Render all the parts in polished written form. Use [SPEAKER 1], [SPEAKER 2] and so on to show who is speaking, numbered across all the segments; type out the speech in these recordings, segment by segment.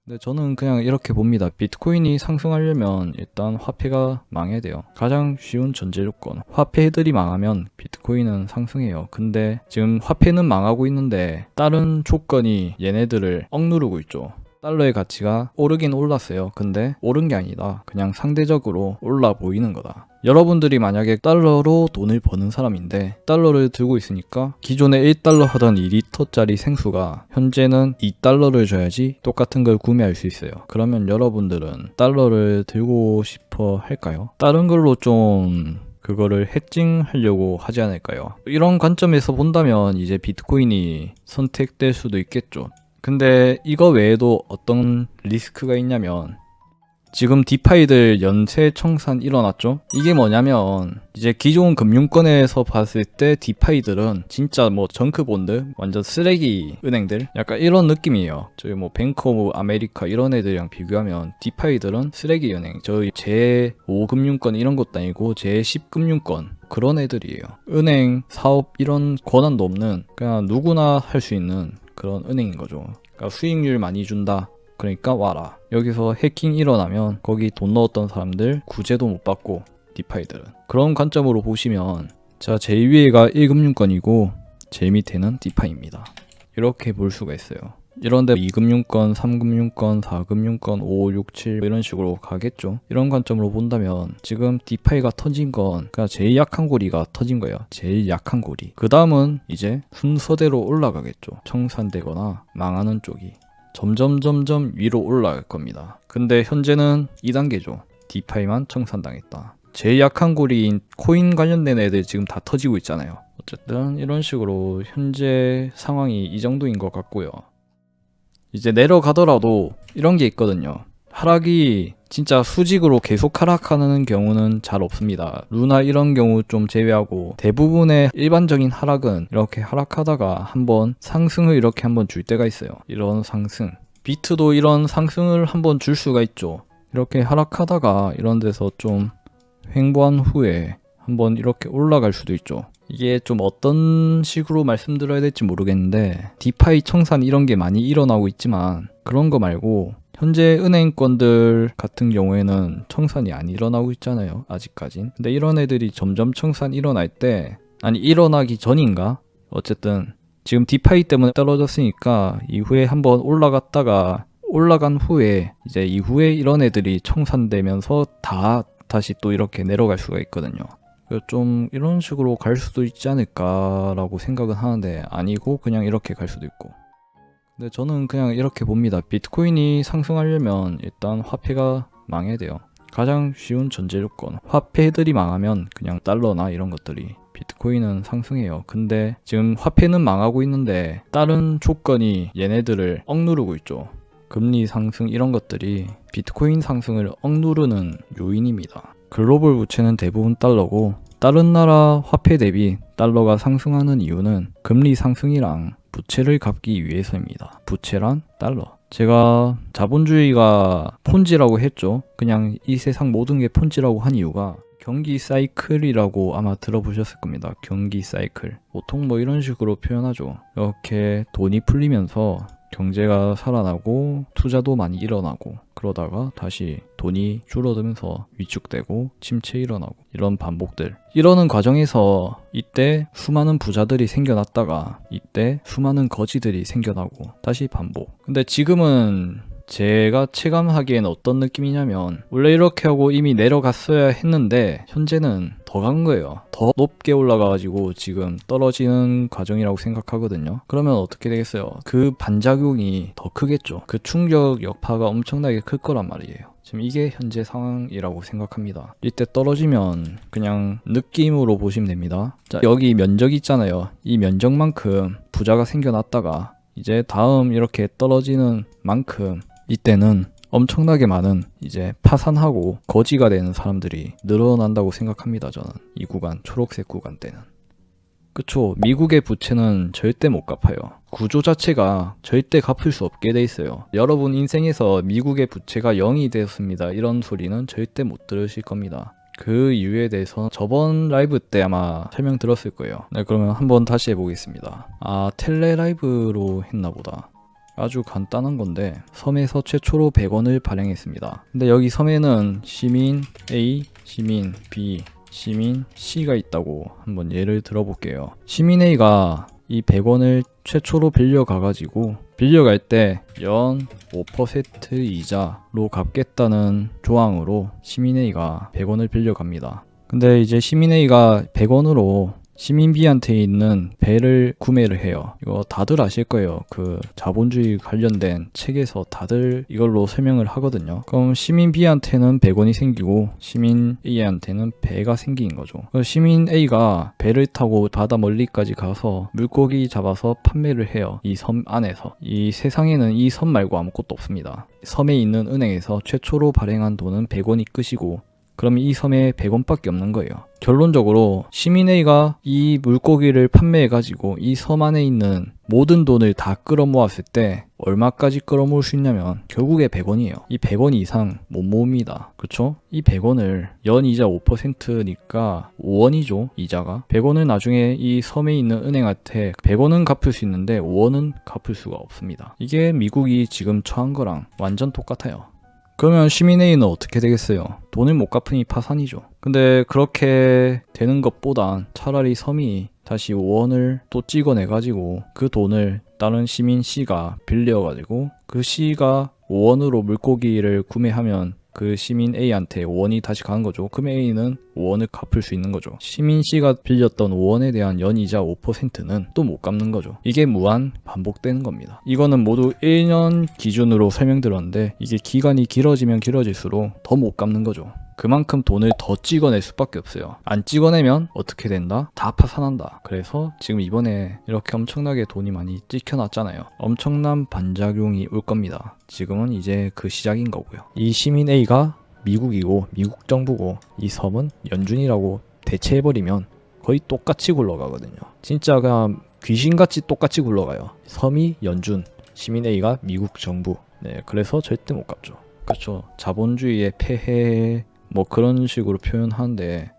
[SPEAKER 1] 근데 저는 그냥 이렇게 봅니다. 비트코인이 상승하려면 일단 화폐가 망해야 돼요. 가장 쉬운 전제 조건. 화폐들이 망하면 비트코인은 상승해요. 근데 지금 화폐는 망하고 있는데 다른 조건이 얘네들을 억누르고 있죠. 달러의 가치가 오르긴 올랐어요. 근데 오른 게 아니다. 그냥 상대적으로 올라 보이는 거다. 여러분들이 만약에 달러로 돈을 버는 사람인데 달러를 들고 있으니까 기존에 1달러 하던 2리터짜리 생수가 현재는 2달러를 줘야지 똑같은 걸 구매할 수 있어요. 그러면 여러분들은 달러를 들고 싶어 할까요? 다른 걸로 좀 그거를 해칭하려고 하지 않을까요? 이런 관점에서 본다면 이제 비트코인이 선택될 수도 있겠죠. 근데 이거 외에도 어떤 리스크가 있냐면 지금 디파이들 연쇄 청산 일어났죠? 이게 뭐냐면 이제 기존 금융권에서 봤을 때 디파이들은 진짜 뭐 정크본드 완전 쓰레기 은행들 약간 이런 느낌이에요. 저희 뭐 뱅크 오브 아메리카 이런 애들이랑 비교하면 디파이들은 쓰레기 은행, 저희 제5금융권 이런 것도 아니고 제10금융권 그런 애들이에요. 은행 사업 이런 권한도 없는 그냥 누구나 할 수 있는 그런 은행인 거죠. 그러니까 수익률 많이 준다. 그러니까 와라. 여기서 해킹 일어나면 거기 돈 넣었던 사람들 구제도 못 받고 디파이들은. 그런 관점으로 보시면 자 제일 위에가 1금융권이고 제일 밑에는 디파이입니다. 이렇게 볼 수가 있어요. 이런데 2금융권, 3금융권, 4금융권, 5, 6, 7 이런 식으로 가겠죠. 이런 관점으로 본다면 지금 디파이가 터진 건 그냥 제일 약한 고리가 터진 거예요. 제일 약한 고리. 그 다음은 이제 순서대로 올라가겠죠. 청산되거나 망하는 쪽이 점점 위로 올라갈 겁니다. 근데 현재는 2단계죠. 디파이만 청산당했다. 제일 약한 고리인 코인 관련된 애들 지금 다 터지고 있잖아요. 어쨌든 이런 식으로 현재 상황이 이 정도인 것 같고요. 이제 내려가더라도 이런 게 있거든요. 하락이 진짜 수직으로 계속 하락하는 경우는 잘 없습니다. 루나 이런 경우 좀 제외하고 대부분의 일반적인 하락은 이렇게 하락하다가 한번 상승을 이렇게 한번 줄 때가 있어요. 이런 상승. 비트도 이런 상승을 한번 줄 수가 있죠. 이렇게 하락하다가 이런 데서 좀 횡보한 후에 한번 이렇게 올라갈 수도 있죠. 이게 좀 어떤 식으로 말씀드려야 될지 모르겠는데 디파이 청산 이런 게 많이 일어나고 있지만 그런 거 말고 현재 은행권들 같은 경우에는 청산이 안 일어나고 있잖아요. 아직까진. 근데 이런 애들이 점점 청산 일어날 때 아니 일어나기 전인가? 어쨌든 지금 디파이 때문에 떨어졌으니까 이후에 한번 올라갔다가 올라간 후에 이제 이후에 이런 애들이 청산되면서 다시 또 이렇게 내려갈 수가 있거든요. 좀 이런 식으로 갈 수도 있지 않을까라고 생각은 하는데 아니고 그냥 이렇게 갈 수도 있고. 근데 저는 그냥 이렇게 봅니다. 비트코인이 상승하려면 일단 화폐가 망해야 돼요. 가장 쉬운 전제 조건. 화폐들이 망하면 그냥 달러나 이런 것들이 비트코인은 상승해요. 근데 지금 화폐는 망하고 있는데 다른 조건이 얘네들을 억누르고 있죠. 금리 상승 이런 것들이 비트코인 상승을 억누르는 요인입니다. 글로벌 부채는 대부분 달러고 다른 나라 화폐 대비 달러가 상승하는 이유는 금리 상승이랑 부채를 갚기 위해서입니다. 부채란 달러. 제가 자본주의가 폰지라고 했죠. 그냥 이 세상 모든 게 폰지라고 한 이유가 경기 사이클이라고 아마 들어보셨을 겁니다. 경기 사이클. 보통 뭐 이런 식으로 표현하죠. 이렇게 돈이 풀리면서 경제가 살아나고 투자도 많이 일어나고 그러다가 다시 돈이 줄어들면서 위축되고 침체 일어나고 이런 반복들 이러는 과정에서 이때 수많은 부자들이 생겨났다가 이때 수많은 거지들이 생겨나고 다시 반복. 근데 지금은 제가 체감하기엔 어떤 느낌이냐면 원래 이렇게 하고 이미 내려갔어야 했는데 현재는 더 간 거예요. 더 높게 올라가가지고 지금 떨어지는 과정이라고 생각하거든요. 그러면 어떻게 되겠어요? 그 반작용이 더 크겠죠. 그 충격 여파가 엄청나게 클 거란 말이에요. 지금 이게 현재 상황이라고 생각합니다. 이때 떨어지면 그냥 느낌으로 보시면 됩니다. 자, 여기 면적 있잖아요. 이 면적만큼 부자가 생겨났다가 이제 다음 이렇게 떨어지는 만큼 이때는 엄청나게 많은 이제 파산하고 거지가 되는 사람들이 늘어난다고 생각합니다. 저는 이 구간, 초록색 구간 때는. 그쵸. 미국의 부채는 절대 못 갚아요. 구조 자체가 절대 갚을 수 없게 돼 있어요. 여러분 인생에서 미국의 부채가 0이 되었습니다. 이런 소리는 절대 못 들으실 겁니다. 그 이유에 대해서 저번 라이브 때 아마 설명 들었을 거예요. 네, 그러면 한번 다시 해보겠습니다. 아, 텔레 라이브로 했나 보다. 아주 간단한 건데 섬에서 최초로 100원을 발행했습니다. 근데 여기 섬에는 시민 A, 시민 B, 시민 C가 있다고 한번 예를 들어볼게요. 시민 A가 이 100원을 최초로 빌려가가지고 빌려갈 때 연 5% 이자로 갚겠다는 조항으로 시민 A가 100원을 빌려갑니다. 근데 이제 시민 A가 100원으로 시민 B한테 있는 배를 구매를 해요. 이거 다들 아실 거예요. 그 자본주의 관련된 책에서 다들 이걸로 설명을 하거든요. 그럼 시민 B한테는 100원이 생기고 시민 A한테는 배가 생긴 거죠. 시민 A가 배를 타고 바다 멀리까지 가서 물고기 잡아서 판매를 해요. 이 섬 안에서. 이 세상에는 이 섬 말고 아무것도 없습니다. 섬에 있는 은행에서 최초로 발행한 돈은 100원이 끝이고 그럼 이 섬에 100원밖에 없는 거예요. 결론적으로 시민 A가 이 물고기를 판매해가지고 이 섬 안에 있는 모든 돈을 다 끌어모았을 때 얼마까지 끌어모을 수 있냐면 결국에 100원이에요. 이 100원 이상 못 모읍니다. 그쵸? 이 100원을 연이자 5%니까 5원이죠. 이자가. 100원을 나중에 이 섬에 있는 은행한테 100원은 갚을 수 있는데 5원은 갚을 수가 없습니다. 이게 미국이 지금 처한 거랑 완전 똑같아요. 그러면 시민 A는 어떻게 되겠어요? 돈을 못 갚으니 파산이죠. 근데 그렇게 되는 것보단 차라리 섬이 다시 5원을 또 찍어내가지고 그 돈을 다른 시민 C가 빌려가지고 그 C가 5원으로 물고기를 구매하면 그 시민 A한테 5원이 다시 가는 거죠. 그럼 A는 5원을 갚을 수 있는 거죠. 시민 C가 빌렸던 5원에 대한 연이자 5%는 또 못 갚는 거죠. 이게 무한 반복되는 겁니다. 이거는 모두 1년 기준으로 설명드렸는데 이게 기간이 길어지면 길어질수록 더 못 갚는 거죠. 그만큼 돈을 더 찍어낼 수밖에 없어요. 안 찍어내면 어떻게 된다? 다 파산한다. 그래서 지금 이번에 이렇게 엄청나게 돈이 많이 찍혀놨잖아요. 엄청난 반작용이 올 겁니다. 지금은 이제 그 시작인 거고요. 이 시민 A가 미국이고 미국 정부고 이 섬은 연준이라고 대체해버리면 거의 똑같이 굴러가거든요. 진짜 그냥 귀신같이 똑같이 굴러가요. 섬이 연준, 시민 A가 미국 정부. 네, 그래서 절대 못 갚죠. 그렇죠. 자본주의의 폐해 뭐 그런 식으로 표현하는데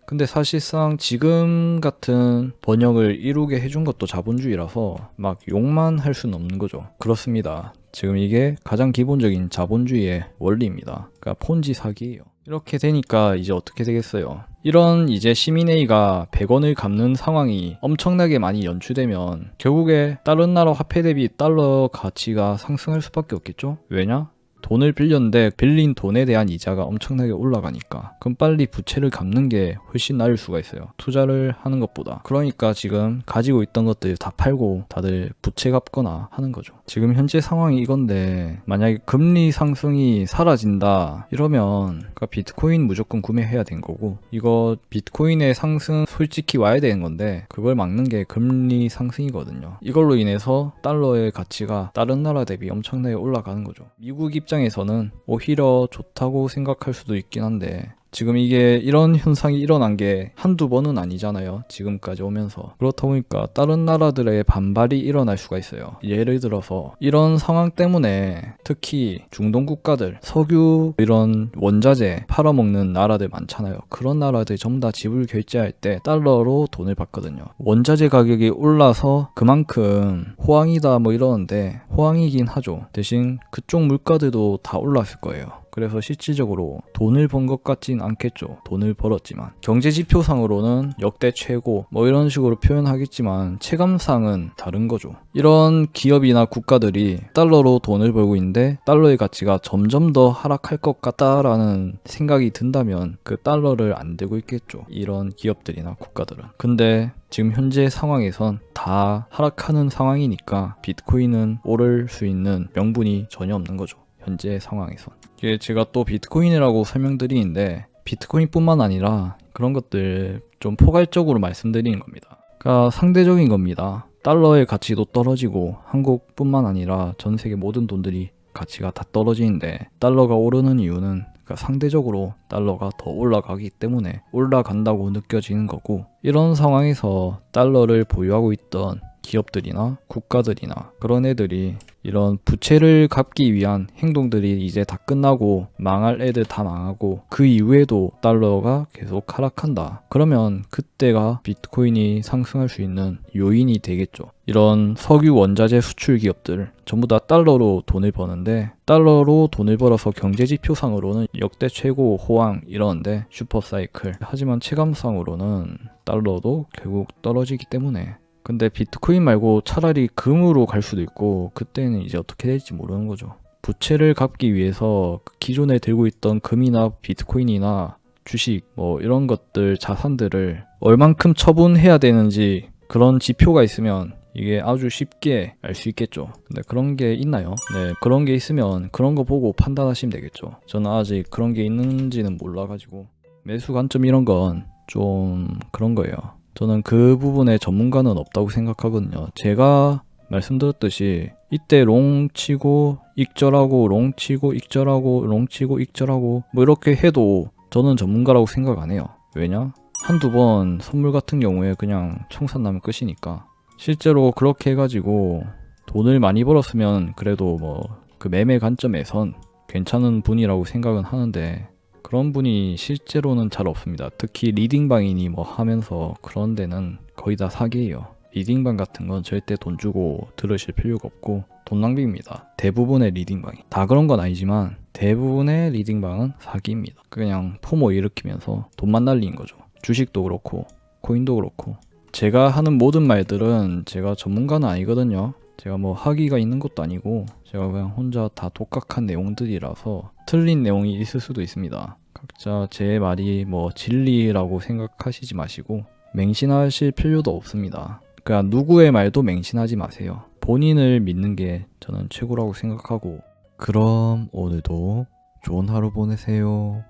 [SPEAKER 1] 근데 사실상 지금 같은 번영을 이루게 해준 것도 자본주의라서 막 욕만 할 수는 없는 거죠. 그렇습니다. 지금 이게 가장 기본적인 자본주의의 원리입니다. 그러니까 폰지 사기예요. 이렇게 되니까 이제 어떻게 되겠어요? 이런 이제 시민 A가 100원을 갚는 상황이 엄청나게 많이 연출되면 결국에 다른 나라 화폐 대비 달러 가치가 상승할 수밖에 없겠죠? 왜냐? 돈을 빌렸는데 빌린 돈에 대한 이자가 엄청나게 올라가니까 그럼 빨리 부채를 갚는 게 훨씬 나을 수가 있어요. 투자를 하는 것보다. 그러니까 지금 가지고 있던 것들 다 팔고 다들 부채 갚거나 하는 거죠. 지금 현재 상황이 이건데 만약에 금리 상승이 사라진다 이러면 그러니까 비트코인 무조건 구매해야 되는 거고 이거 비트코인의 상승 솔직히 와야 되는 건데 그걸 막는 게 금리 상승이거든요. 이걸로 인해서 달러의 가치가 다른 나라 대비 엄청나게 올라가는 거죠. 미국 입장에서는 오히려 좋다고 생각할 수도 있긴 한데 지금 이게 이런 현상이 일어난 게 한두 번은 아니잖아요. 지금까지 오면서. 그렇다 보니까 다른 나라들의 반발이 일어날 수가 있어요. 예를 들어서 이런 상황 때문에 특히 중동 국가들, 석유 이런 원자재 팔아먹는 나라들 많잖아요. 그런 나라들 전부 다 지불 결제할 때 달러로 돈을 받거든요. 원자재 가격이 올라서 그만큼 호황이다 뭐 이러는데 호황이긴 하죠. 대신 그쪽 물가들도 다 올랐을 거예요. 그래서 실질적으로 돈을 번 것 같진 않겠죠. 돈을 벌었지만 경제 지표상으로는 역대 최고 뭐 이런 식으로 표현하겠지만 체감상은 다른 거죠. 이런 기업이나 국가들이 달러로 돈을 벌고 있는데 달러의 가치가 점점 더 하락할 것 같다라는 생각이 든다면 그 달러를 안 들고 있겠죠. 이런 기업들이나 국가들은. 근데 지금 현재 상황에선 다 하락하는 상황이니까 비트코인은 오를 수 있는 명분이 전혀 없는 거죠. 현재 상황에선. 이게 제가 또 비트코인이라고 설명드리는데 비트코인뿐만 아니라 그런 것들 좀 포괄적으로 말씀드리는 겁니다. 그러니까 상대적인 겁니다. 달러의 가치도 떨어지고 한국뿐만 아니라 전 세계 모든 돈들이 가치가 다 떨어지는데 달러가 오르는 이유는 그러니까 상대적으로 달러가 더 올라가기 때문에 올라간다고 느껴지는 거고 이런 상황에서 달러를 보유하고 있던 기업들이나 국가들이나 그런 애들이 이런 부채를 갚기 위한 행동들이 이제 다 끝나고 망할 애들 다 망하고 그 이후에도 달러가 계속 하락한다. 그러면 그때가 비트코인이 상승할 수 있는 요인이 되겠죠. 이런 석유 원자재 수출 기업들 전부 다 달러로 돈을 버는데 달러로 돈을 벌어서 경제지표상으로는 역대 최고 호황 이러는데 슈퍼사이클. 하지만 체감상으로는 달러도 결국 떨어지기 때문에 근데 비트코인 말고 차라리 금으로 갈 수도 있고 그때는 이제 어떻게 될지 모르는 거죠. 부채를 갚기 위해서 기존에 들고 있던 금이나 비트코인이나 주식 뭐 이런 것들 자산들을 얼만큼 처분해야 되는지 그런 지표가 있으면 이게 아주 쉽게 알 수 있겠죠. 근데 그런 게 있나요? 네, 그런 게 있으면 그런 거 보고 판단하시면 되겠죠. 저는 아직 그런 게 있는지는 몰라가지고 매수 관점 이런 건 좀 그런 거예요. 저는 그 부분에 전문가는 없다고 생각하거든요. 제가 말씀드렸듯이 이때 롱 치고 익절하고 롱 치고 익절하고 롱 치고 익절하고 뭐 이렇게 해도 저는 전문가라고 생각 안 해요. 왜냐? 한두 번 선물 같은 경우에 그냥 청산 나면 끝이니까. 실제로 그렇게 해가지고 돈을 많이 벌었으면 그래도 뭐 그 매매 관점에선 괜찮은 분이라고 생각은 하는데 그런 분이 실제로는 잘 없습니다. 특히 리딩방이니 뭐 하면서 그런 데는 거의 다 사기예요. 리딩방 같은 건 절대 돈 주고 들으실 필요가 없고 돈 낭비입니다. 대부분의 리딩방이. 다 그런 건 아니지만 대부분의 리딩방은 사기입니다. 그냥 포모 일으키면서 돈만 날리는 거죠. 주식도 그렇고 코인도 그렇고 제가 하는 모든 말들은 제가 전문가는 아니거든요. 제가 뭐 학위가 있는 것도 아니고 제가 그냥 혼자 다 독학한 내용들이라서 틀린 내용이 있을 수도 있습니다. 각자 제 말이 뭐 진리라고 생각하시지 마시고 맹신하실 필요도 없습니다. 그러니까 누구의 말도 맹신하지 마세요. 본인을 믿는 게 저는 최고라고 생각하고 그럼 오늘도 좋은 하루 보내세요.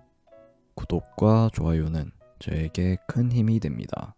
[SPEAKER 1] 구독과 좋아요는 저에게 큰 힘이 됩니다.